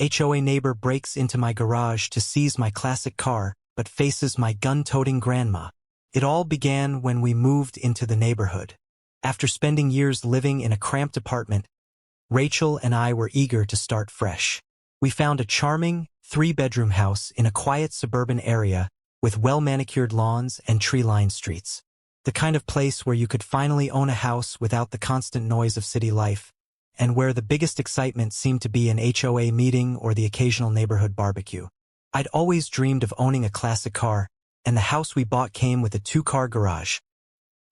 HOA neighbor breaks into my garage to seize my classic car, but faces my gun-toting grandma. It all began when we moved into the neighborhood. After spending years living in a cramped apartment, Rachel and I were eager to start fresh. We found a charming, 3-bedroom house in a quiet suburban area with well-manicured lawns and tree-lined streets. The kind of place where you could finally own a house without the constant noise of city life, and where the biggest excitement seemed to be an HOA meeting or the occasional neighborhood barbecue. I'd always dreamed of owning a classic car, and the house we bought came with a 2-car garage.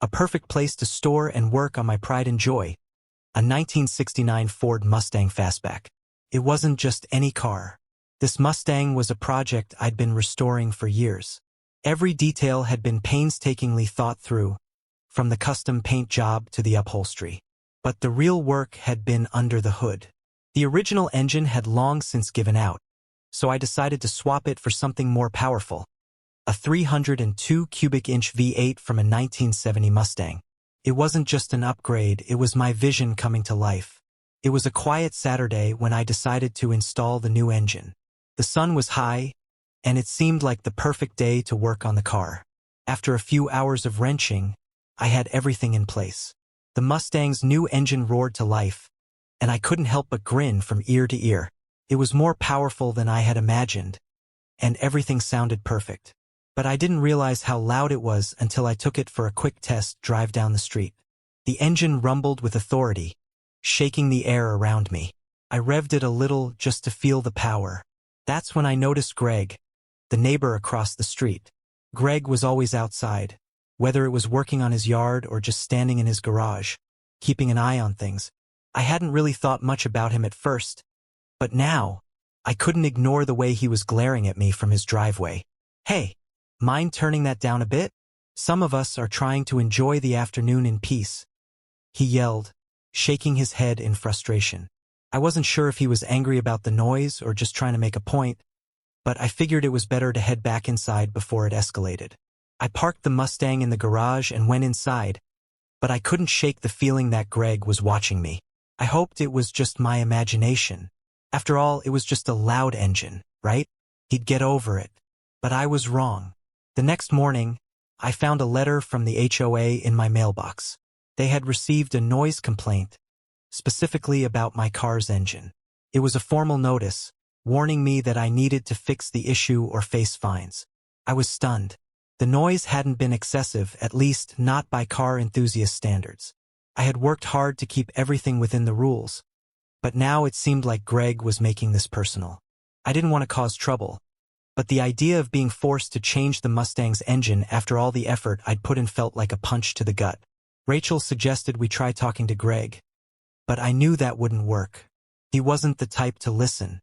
A perfect place to store and work on my pride and joy, a 1969 Ford Mustang Fastback. It wasn't just any car. This Mustang was a project I'd been restoring for years. Every detail had been painstakingly thought through, from the custom paint job to the upholstery. But the real work had been under the hood. The original engine had long since given out, so I decided to swap it for something more powerful, a 302 cubic inch V8 from a 1970 Mustang. It wasn't just an upgrade, it was my vision coming to life. It was a quiet Saturday when I decided to install the new engine. The sun was high, and it seemed like the perfect day to work on the car. After a few hours of wrenching, I had everything in place. The Mustang's new engine roared to life, and I couldn't help but grin from ear to ear. It was more powerful than I had imagined, and everything sounded perfect. But I didn't realize how loud it was until I took it for a quick test drive down the street. The engine rumbled with authority, shaking the air around me. I revved it a little just to feel the power. That's when I noticed Greg, the neighbor across the street. Greg was always outside, whether it was working on his yard or just standing in his garage, keeping an eye on things. I hadn't really thought much about him at first, but now, I couldn't ignore the way he was glaring at me from his driveway. "Hey, mind turning that down a bit? Some of us are trying to enjoy the afternoon in peace," he yelled, shaking his head in frustration. I wasn't sure if he was angry about the noise or just trying to make a point, but I figured it was better to head back inside before it escalated. I parked the Mustang in the garage and went inside, but I couldn't shake the feeling that Greg was watching me. I hoped it was just my imagination. After all, it was just a loud engine, right? He'd get over it. But I was wrong. The next morning, I found a letter from the HOA in my mailbox. They had received a noise complaint, specifically about my car's engine. It was a formal notice, warning me that I needed to fix the issue or face fines. I was stunned. The noise hadn't been excessive, at least not by car enthusiast standards. I had worked hard to keep everything within the rules, but now it seemed like Greg was making this personal. I didn't want to cause trouble, but the idea of being forced to change the Mustang's engine after all the effort I'd put in felt like a punch to the gut. Rachel suggested we try talking to Greg, but I knew that wouldn't work. He wasn't the type to listen.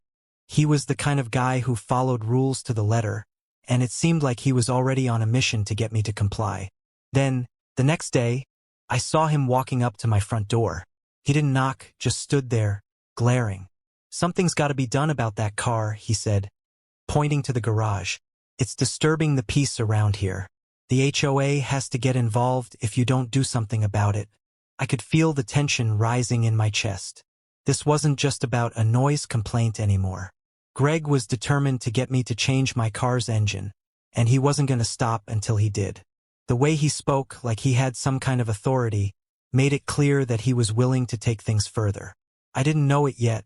He was the kind of guy who followed rules to the letter, and it seemed like he was already on a mission to get me to comply. Then, the next day, I saw him walking up to my front door. He didn't knock, just stood there, glaring. "Something's got to be done about that car," he said, pointing to the garage. "It's disturbing the peace around here. The HOA has to get involved if you don't do something about it." I could feel the tension rising in my chest. This wasn't just about a noise complaint anymore. Greg was determined to get me to change my car's engine, and he wasn't going to stop until he did. The way he spoke, like he had some kind of authority, made it clear that he was willing to take things further. I didn't know it yet,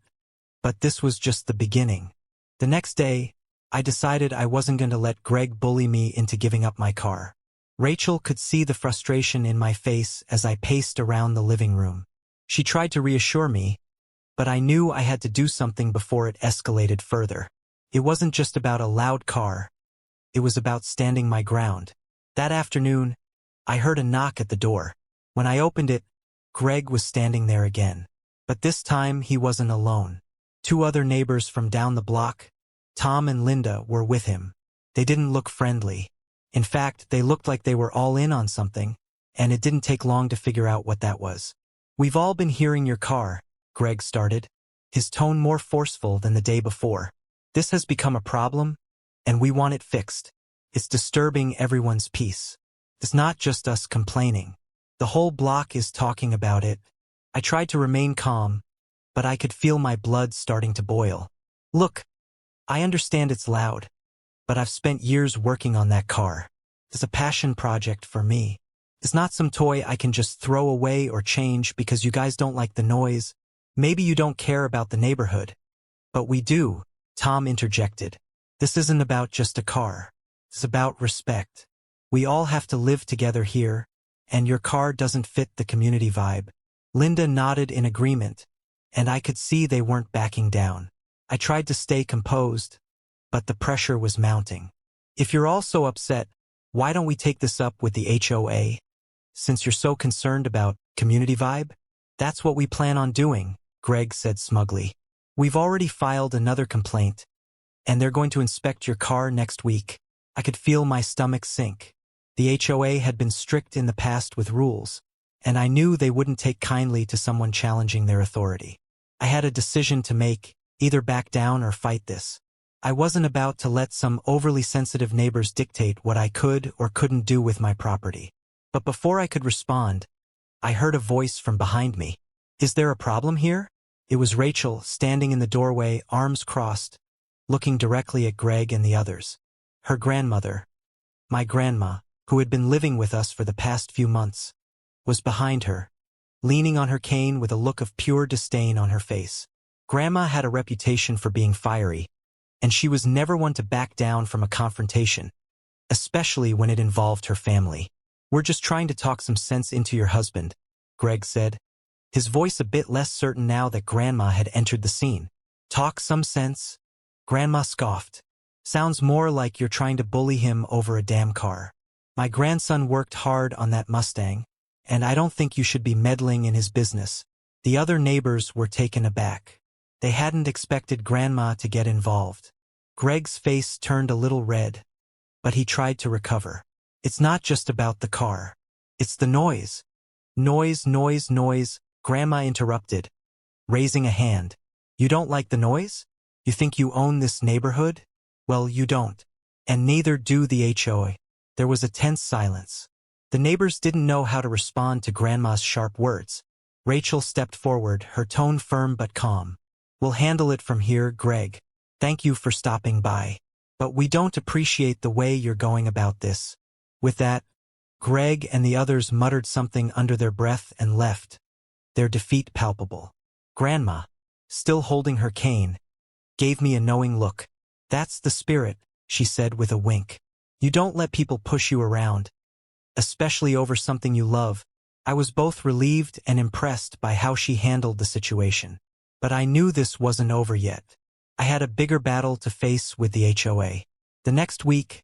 but this was just the beginning. The next day, I decided I wasn't going to let Greg bully me into giving up my car. Rachel could see the frustration in my face as I paced around the living room. She tried to reassure me, but I knew I had to do something before it escalated further. It wasn't just about a loud car. It was about standing my ground. That afternoon, I heard a knock at the door. When I opened it, Greg was standing there again. But this time, he wasn't alone. 2 other neighbors from down the block, Tom and Linda, were with him. They didn't look friendly. In fact, they looked like they were all in on something, and it didn't take long to figure out what that was. "We've all been hearing your car," Greg started, his tone more forceful than the day before. "This has become a problem, and we want it fixed. It's disturbing everyone's peace. It's not just us complaining. The whole block is talking about it." I tried to remain calm, but I could feel my blood starting to boil. Look, I understand it's loud, but I've spent years working on that car. It's a passion project for me. It's not some toy I can just throw away or change because you guys don't like the noise. Maybe you don't care about the neighborhood. But we do, Tom interjected. This isn't about just a car. It's about respect. We all have to live together here, and your car doesn't fit the community vibe. Linda nodded in agreement, and I could see they weren't backing down. I tried to stay composed, but the pressure was mounting. If you're all so upset, why don't we take this up with the HOA? Since you're so concerned about community vibe? That's what we plan on doing, Greg said smugly. We've already filed another complaint, and they're going to inspect your car next week. I could feel my stomach sink. The HOA had been strict in the past with rules, and I knew they wouldn't take kindly to someone challenging their authority. I had a decision to make, either back down or fight this. I wasn't about to let some overly sensitive neighbors dictate what I could or couldn't do with my property. But before I could respond, I heard a voice from behind me. Is there a problem here? It was Rachel, standing in the doorway, arms crossed, looking directly at Greg and the others. Her grandmother, my grandma, who had been living with us for the past few months, was behind her, leaning on her cane with a look of pure disdain on her face. Grandma had a reputation for being fiery, and she was never one to back down from a confrontation, especially when it involved her family. We're just trying to talk some sense into your husband, Greg said, his voice a bit less certain now that Grandma had entered the scene. Talk some sense? Grandma scoffed. Sounds more like you're trying to bully him over a damn car. My grandson worked hard on that Mustang, and I don't think you should be meddling in his business. The other neighbors were taken aback. They hadn't expected Grandma to get involved. Greg's face turned a little red, but he tried to recover. It's not just about the car. It's the noise. Noise, noise, noise, Grandma interrupted, raising a hand. You don't like the noise? You think you own this neighborhood? Well, you don't. And neither do the HOA. There was a tense silence. The neighbors didn't know how to respond to Grandma's sharp words. Rachel stepped forward, her tone firm but calm. We'll handle it from here, Greg. Thank you for stopping by. But we don't appreciate the way you're going about this. With that, Greg and the others muttered something under their breath and left, their defeat palpable. Grandma, still holding her cane, gave me a knowing look. That's the spirit, she said with a wink. You don't let people push you around, especially over something you love. I was both relieved and impressed by how she handled the situation. But I knew this wasn't over yet. I had a bigger battle to face with the HOA. The next week,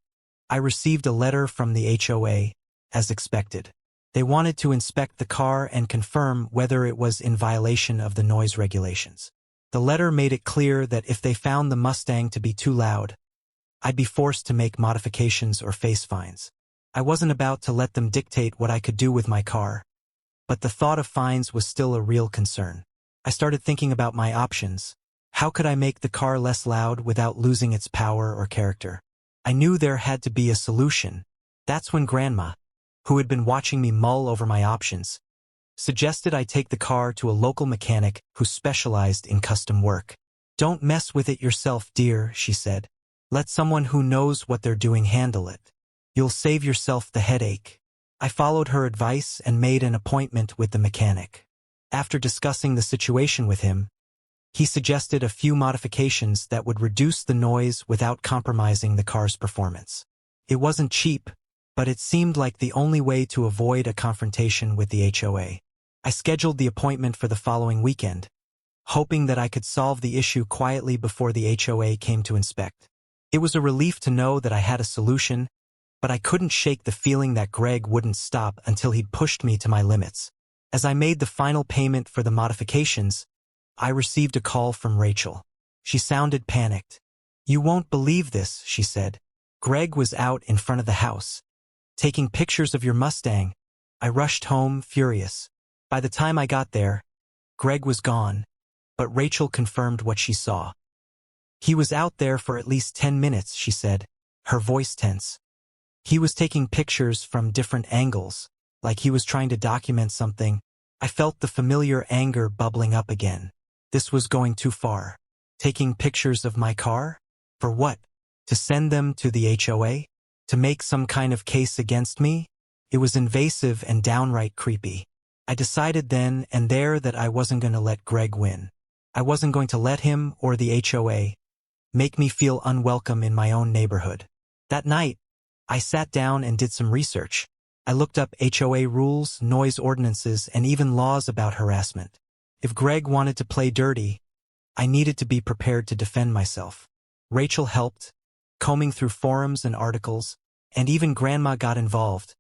I received a letter from the HOA, as expected. They wanted to inspect the car and confirm whether it was in violation of the noise regulations. The letter made it clear that if they found the Mustang to be too loud, I'd be forced to make modifications or face fines. I wasn't about to let them dictate what I could do with my car, but the thought of fines was still a real concern. I started thinking about my options. How could I make the car less loud without losing its power or character? I knew there had to be a solution. That's when Grandma, who had been watching me mull over my options, suggested I take the car to a local mechanic who specialized in custom work. Don't mess with it yourself, dear, she said. Let someone who knows what they're doing handle it. You'll save yourself the headache. I followed her advice and made an appointment with the mechanic. After discussing the situation with him, he suggested a few modifications that would reduce the noise without compromising the car's performance. It wasn't cheap, but it seemed like the only way to avoid a confrontation with the HOA. I scheduled the appointment for the following weekend, hoping that I could solve the issue quietly before the HOA came to inspect. It was a relief to know that I had a solution, but I couldn't shake the feeling that Greg wouldn't stop until he'd pushed me to my limits. As I made the final payment for the modifications, I received a call from Rachel. She sounded panicked. You won't believe this, she said. Greg was out in front of the house, taking pictures of your Mustang. I rushed home, furious. By the time I got there, Greg was gone, but Rachel confirmed what she saw. He was out there for at least 10 minutes, she said, her voice tense. He was taking pictures from different angles, like he was trying to document something. I felt the familiar anger bubbling up again. This was going too far. Taking pictures of my car? For what? To send them to the HOA? To make some kind of case against me? It was invasive and downright creepy. I decided then and there that I wasn't going to let Greg win. I wasn't going to let him or the HOA make me feel unwelcome in my own neighborhood. That night, I sat down and did some research. I looked up HOA rules, noise ordinances, and even laws about harassment. If Greg wanted to play dirty, I needed to be prepared to defend myself. Rachel helped, combing through forums and articles, and even GrandMa got involved,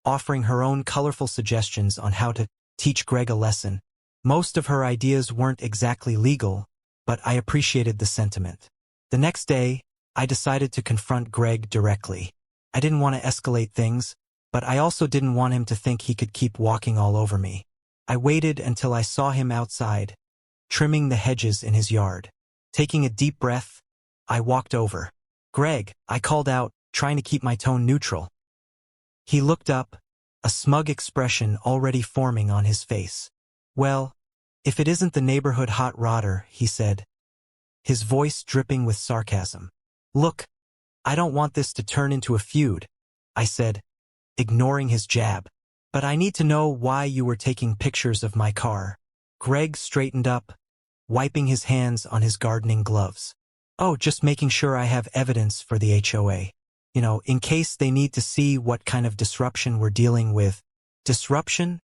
offering her own colorful suggestions on how to teach Greg a lesson. Most of her ideas weren't exactly legal, but I appreciated the sentiment. The next day, I decided to confront Greg directly. I didn't want to escalate things, but I also didn't want him to think he could keep walking all over me. I waited until I saw him outside, trimming the hedges in his yard. Taking a deep breath, I walked over. "Greg," I called out, trying to keep my tone neutral. He looked up, a smug expression already forming on his face. "Well, if it isn't the neighborhood hot rodder," he said, his voice dripping with sarcasm. "Look, I don't want this to turn into a feud," I said, ignoring his jab. "But I need to know why you were taking pictures of my car." Greg straightened up, wiping his hands on his gardening gloves. "Oh, just making sure I have evidence for the HOA. In case they need to see what kind of disruption we're dealing with." "Disruption?"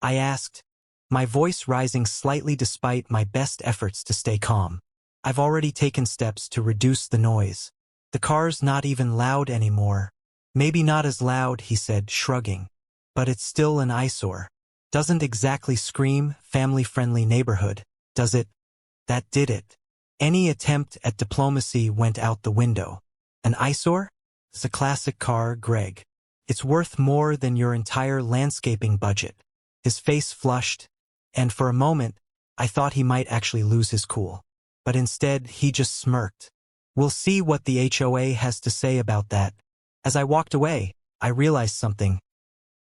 I asked, my voice rising slightly despite my best efforts to stay calm. "I've already taken steps to reduce the noise. The car's not even loud anymore." "Maybe not as loud," he said, shrugging, "but it's still an eyesore. Doesn't exactly scream family-friendly neighborhood, does it?" That did it. Any attempt at diplomacy went out the window. "An eyesore? It's a classic car, Greg. It's worth more than your entire landscaping budget." His face flushed, and for a moment, I thought he might actually lose his cool. But instead, he just smirked. "We'll see what the HOA has to say about that." As I walked away, I realized something.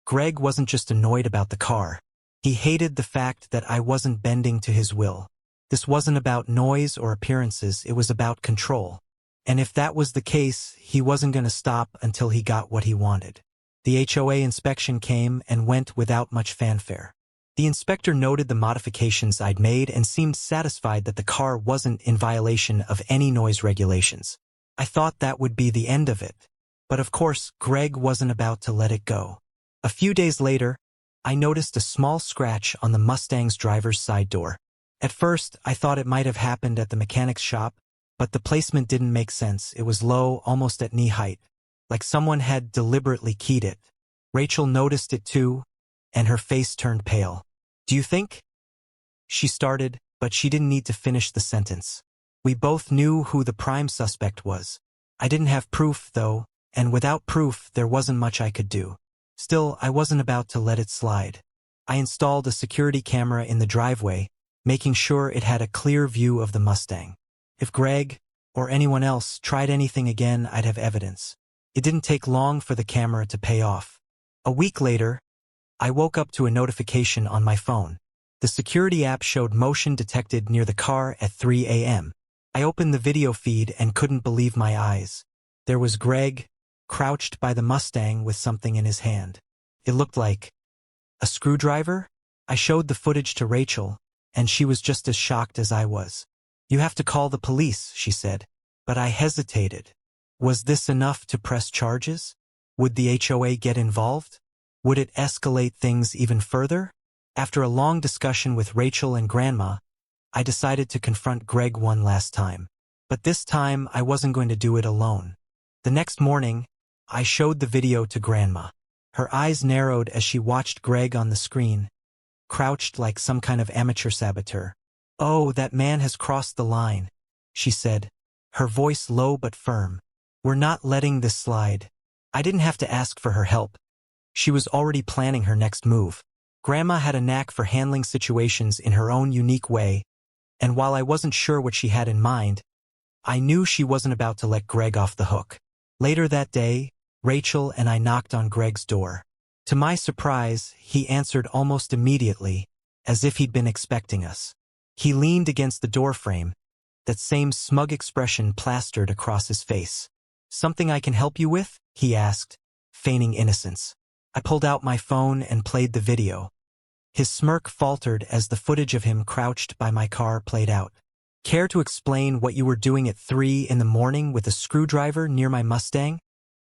Greg wasn't just annoyed about the car. He hated the fact that I wasn't bending to his will. This wasn't about noise or appearances, it was about control. And if that was the case, he wasn't going to stop until he got what he wanted. The HOA inspection came and went without much fanfare. The inspector noted the modifications I'd made and seemed satisfied that the car wasn't in violation of any noise regulations. I thought that would be the end of it. But of course, Greg wasn't about to let it go. A few days later, I noticed a small scratch on the Mustang's driver's side door. At first, I thought it might have happened at the mechanic's shop, but the placement didn't make sense. It was low, almost at knee height, like someone had deliberately keyed it. Rachel noticed it too, and her face turned pale. "Do you think?" she started, but she didn't need to finish the sentence. We both knew who the prime suspect was. I didn't have proof, though, and without proof, there wasn't much I could do. Still, I wasn't about to let it slide. I installed a security camera in the driveway, making sure it had a clear view of the Mustang. If Greg, or anyone else, tried anything again, I'd have evidence. It didn't take long for the camera to pay off. A week later, I woke up to a notification on my phone. The security app showed motion detected near the car at 3 a.m. I opened the video feed and couldn't believe my eyes. There was Greg, crouched by the Mustang with something in his hand. It looked like a screwdriver. I showed the footage to Rachel, and she was just as shocked as I was. "You have to call the police," she said. But I hesitated. Was this enough to press charges? Would the HOA get involved? Would it escalate things even further? After a long discussion with Rachel and GrandMa, I decided to confront Greg one last time. But this time, I wasn't going to do it alone. The next morning, I showed the video to GrandMa. Her eyes narrowed as she watched Greg on the screen, crouched like some kind of amateur saboteur. "Oh, that man has crossed the line," she said, her voice low but firm. "We're not letting this slide." I didn't have to ask for her help. She was already planning her next move. GrandMa had a knack for handling situations in her own unique way, and while I wasn't sure what she had in mind, I knew she wasn't about to let Greg off the hook. Later that day, Rachel and I knocked on Greg's door. To my surprise, he answered almost immediately, as if he'd been expecting us. He leaned against the doorframe, that same smug expression plastered across his face. "Something I can help you with?" he asked, feigning innocence. I pulled out my phone and played the video. His smirk faltered as the footage of him crouched by my car played out. "Care to explain what you were doing at 3 in the morning with a screwdriver near my Mustang?"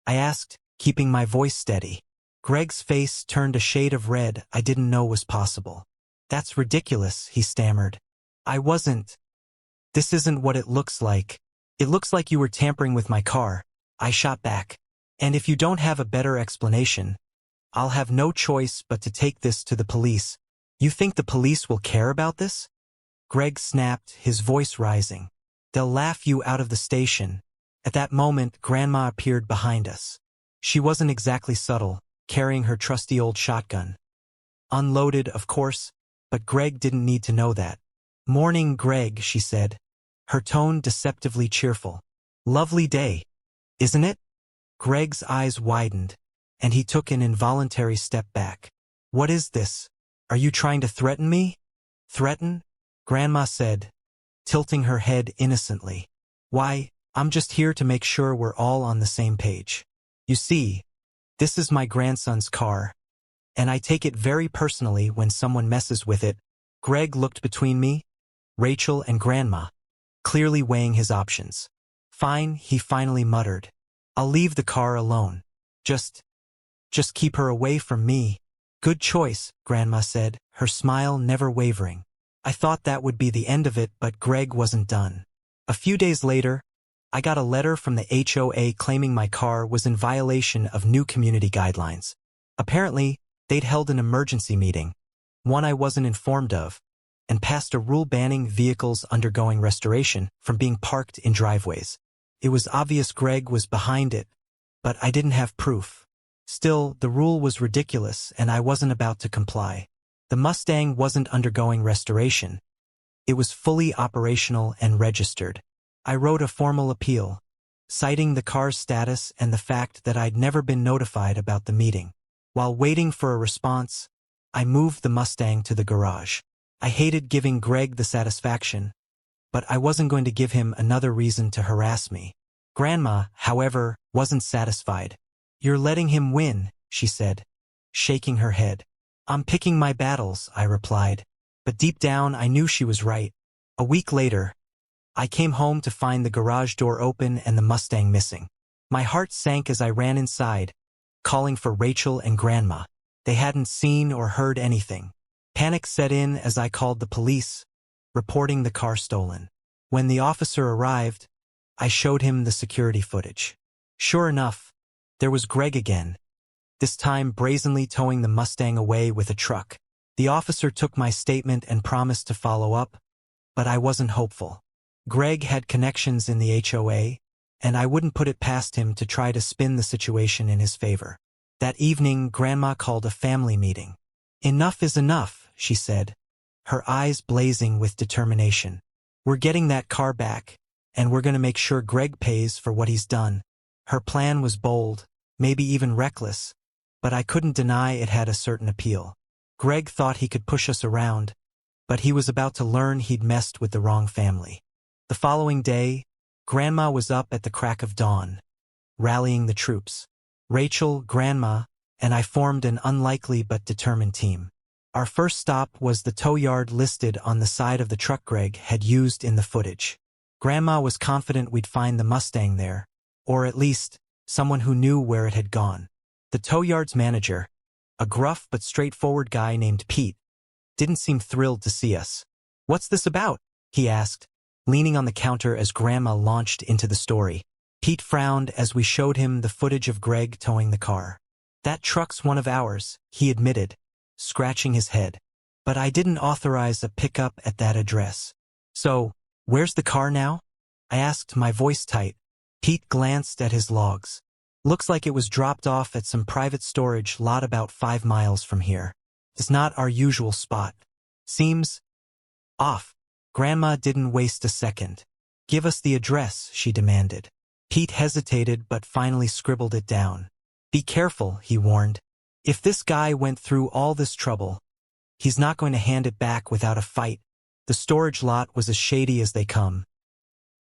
I asked, keeping my voice steady. Greg's face turned a shade of red I didn't know was possible. "That's ridiculous," he stammered. "I wasn't. This isn't what it looks like." "It looks like you were tampering with my car," I shot back. "And if you don't have a better explanation, I'll have no choice but to take this to the police." "You think the police will care about this?" Greg snapped, his voice rising. "They'll laugh you out of the station." At that moment, GrandMa appeared behind us. She wasn't exactly subtle, carrying her trusty old shotgun. Unloaded, of course, but Greg didn't need to know that. "Morning, Greg," she said, her tone deceptively cheerful. "Lovely day, isn't it?" Greg's eyes widened, and he took an involuntary step back. "What is this? Are you trying to threaten me?" "Threaten?" GrandMa said, tilting her head innocently. "Why, I'm just here to make sure we're all on the same page. You see, this is my grandson's car, and I take it very personally when someone messes with it." Greg looked between me, Rachel, and GrandMa, clearly weighing his options. "Fine," he finally muttered. "I'll leave the car alone. Just keep her away from me." "Good choice," GrandMa said, her smile never wavering. I thought that would be the end of it, but Greg wasn't done. A few days later, I got a letter from the HOA claiming my car was in violation of new community guidelines. Apparently, they'd held an emergency meeting, one I wasn't informed of, and passed a rule banning vehicles undergoing restoration from being parked in driveways. It was obvious Greg was behind it, but I didn't have proof. Still, the rule was ridiculous, and I wasn't about to comply. The Mustang wasn't undergoing restoration. It was fully operational and registered. I wrote a formal appeal, citing the car's status and the fact that I'd never been notified about the meeting. While waiting for a response, I moved the Mustang to the garage. I hated giving Greg the satisfaction, but I wasn't going to give him another reason to harass me. GrandMa, however, wasn't satisfied. "You're letting him win," she said, shaking her head. "I'm picking my battles," I replied, but deep down I knew she was right. A week later, I came home to find the garage door open and the Mustang missing. My heart sank as I ran inside, calling for Rachel and GrandMa. They hadn't seen or heard anything. Panic set in as I called the police, reporting the car stolen. When the officer arrived, I showed him the security footage. Sure enough, there was Greg again, this time brazenly towing the Mustang away with a truck. The officer took my statement and promised to follow up, but I wasn't hopeful. Greg had connections in the HOA, and I wouldn't put it past him to try to spin the situation in his favor. That evening, GrandMa called a family meeting. "Enough is enough," she said, her eyes blazing with determination. "We're getting that car back, and we're going to make sure Greg pays for what he's done." Her plan was bold, maybe even reckless, but I couldn't deny it had a certain appeal. Greg thought he could push us around, but he was about to learn he'd messed with the wrong family. The following day, GrandMa was up at the crack of dawn, rallying the troops. Rachel, GrandMa, and I formed an unlikely but determined team. Our first stop was the tow yard listed on the side of the truck Greg had used in the footage. GrandMa was confident we'd find the Mustang there, or at least someone who knew where it had gone. The tow yard's manager, a gruff but straightforward guy named Pete, didn't seem thrilled to see us. "What's this about?" he asked, leaning on the counter as GrandMa launched into the story. Pete frowned as we showed him the footage of Greg towing the car. "That truck's one of ours," he admitted, scratching his head. "But I didn't authorize a pickup at that address." "So, where's the car now?" I asked, my voice tight. Pete glanced at his logs. "Looks like it was dropped off at some private storage lot about 5 miles from here. It's not our usual spot. Seems off." GrandMa didn't waste a second. "Give us the address," she demanded. Pete hesitated but finally scribbled it down. "Be careful," he warned. "If this guy went through all this trouble, he's not going to hand it back without a fight." The storage lot was as shady as they come,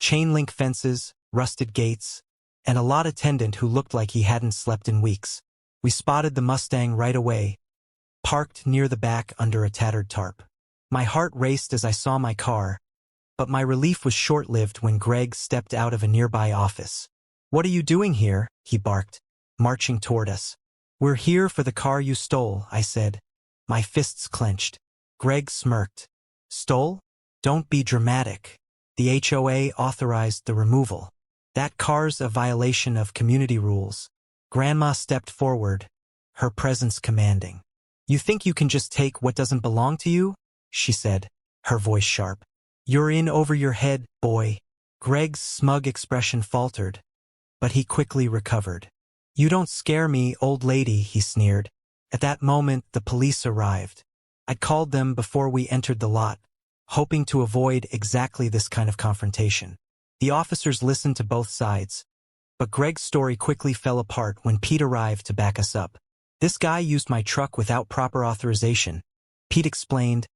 Chain-link fences, rusted gates, and a lot attendant who looked like he hadn't slept in weeks. We spotted the Mustang right away, parked near the back under a tattered tarp. My heart raced as I saw my car, but my relief was short-lived when Greg stepped out of a nearby office. "What are you doing here?" he barked, marching toward us. "We're here for the car you stole," I said, my fists clenched. Greg smirked. "Stole? Don't be dramatic. The HOA authorized the removal. That car's a violation of community rules." GrandMa stepped forward, her presence commanding. "You think you can just take what doesn't belong to you?" she said, her voice sharp. "You're in over your head, boy." Greg's smug expression faltered, but he quickly recovered. "You don't scare me, old lady," he sneered. At that moment, the police arrived. I'd called them before we entered the lot, hoping to avoid exactly this kind of confrontation. The officers listened to both sides, but Greg's story quickly fell apart when Pete arrived to back us up. "This guy used my truck without proper authorization," Pete explained,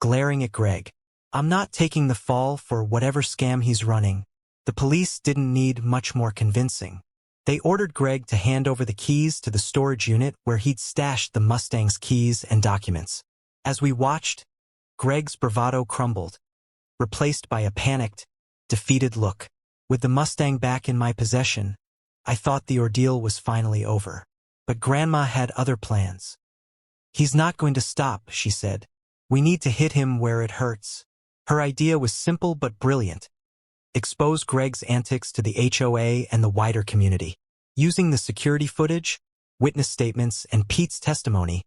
glaring at Greg. "I'm not taking the fall for whatever scam he's running." The police didn't need much more convincing. They ordered Greg to hand over the keys to the storage unit where he'd stashed the Mustang's keys and documents. As we watched, Greg's bravado crumbled, replaced by a panicked, defeated look. With the Mustang back in my possession, I thought the ordeal was finally over. But GrandMa had other plans. "He's not going to stop," she said. "We need to hit him where it hurts." Her idea was simple but brilliant. Expose Greg's antics to the HOA and the wider community. Using the security footage, witness statements, and Pete's testimony,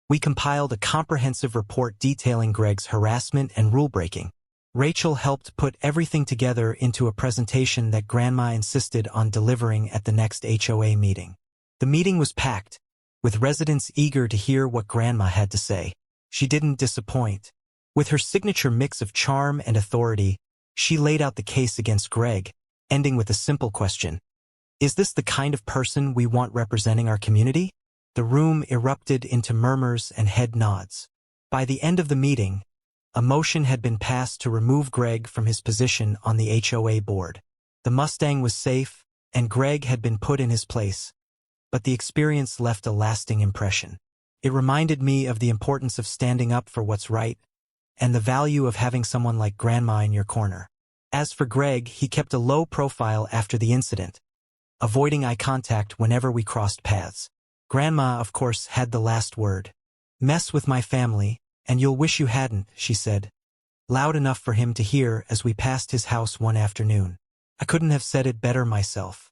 we compiled a comprehensive report detailing Greg's harassment and rule-breaking. Rachel helped put everything together into a presentation that GrandMa insisted on delivering at the next HOA meeting. The meeting was packed, with residents eager to hear what GrandMa had to say. She didn't disappoint. With her signature mix of charm and authority, she laid out the case against Greg, ending with a simple question. "Is this the kind of person we want representing our community?" The room erupted into murmurs and head nods. By the end of the meeting, a motion had been passed to remove Greg from his position on the HOA board. The Mustang was safe, and Greg had been put in his place, but the experience left a lasting impression. It reminded me of the importance of standing up for what's right, and the value of having someone like GrandMa in your corner. As for Greg, he kept a low profile after the incident, avoiding eye contact whenever we crossed paths. GrandMa, of course, had the last word. "Mess with my family, and you'll wish you hadn't," she said, loud enough for him to hear as we passed his house one afternoon. I couldn't have said it better myself.